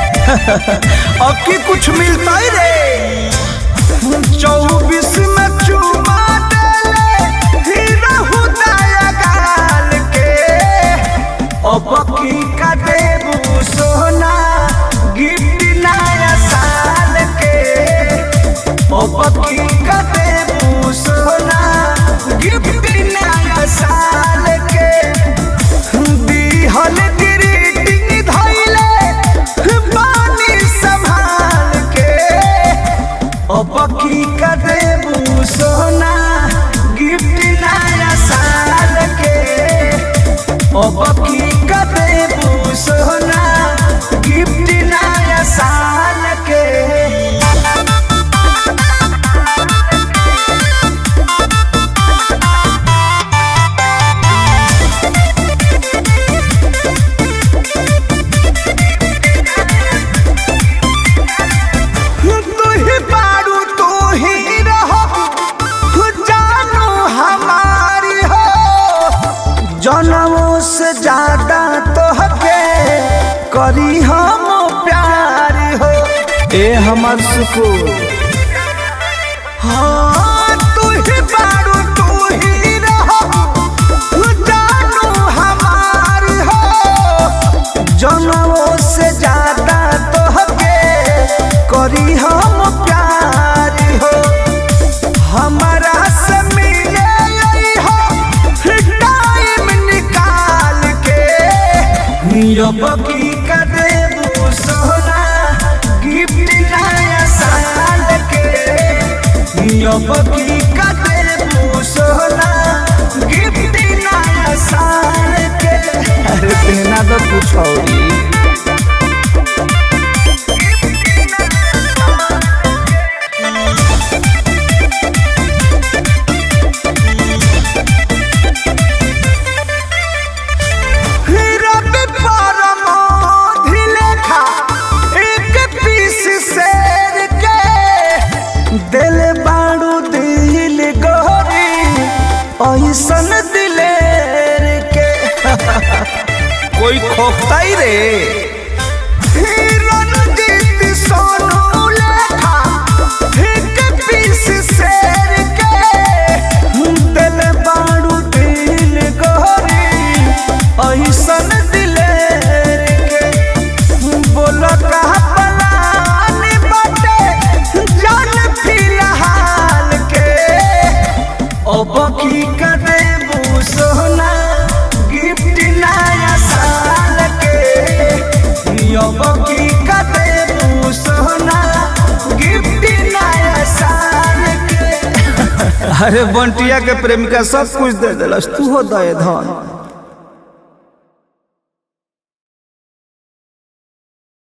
अब की कुछ मिलता ही रे 24 में चुमा देले हीरा हुदाया गाल के अब की का देबू सोना गिफ्ट नया साल के अब की का देबू सोना गिफ्ट नया साल के दिहल की का देबू सोना गिफ्ट नया साल के अब की का देबू सोना गिफ्ट नया साल के जनमों से ज्यादा तो हके करी हम प्यार हो ए हमार सुकून हाँ तू ही बारू तू ही रहो जानू हमार हो जनमों से ज्यादा तो हके करी हम प्यार हो हमारा से मिले अब की का देबू सोना गिफ्ट नया साल के अब की का देबू सोना गिफ्ट नया साल के अरे देना तो कुछ और दिल बाड़ू दिल गोरी ऐसन दिलेर के कोई खोखता ही रे सोनू लेखा एक पीस शेर के दिल बाड़ू दिल गोरी ऐसन दिलेर के बोलो कहा अब की का देबू सोना गिफ्ट नया साल के अब की का देबू सोना गिफ्ट नया साल के अरे बंटिया के प्रेमिका सब कुछ दे दिलस तू हो दे धन।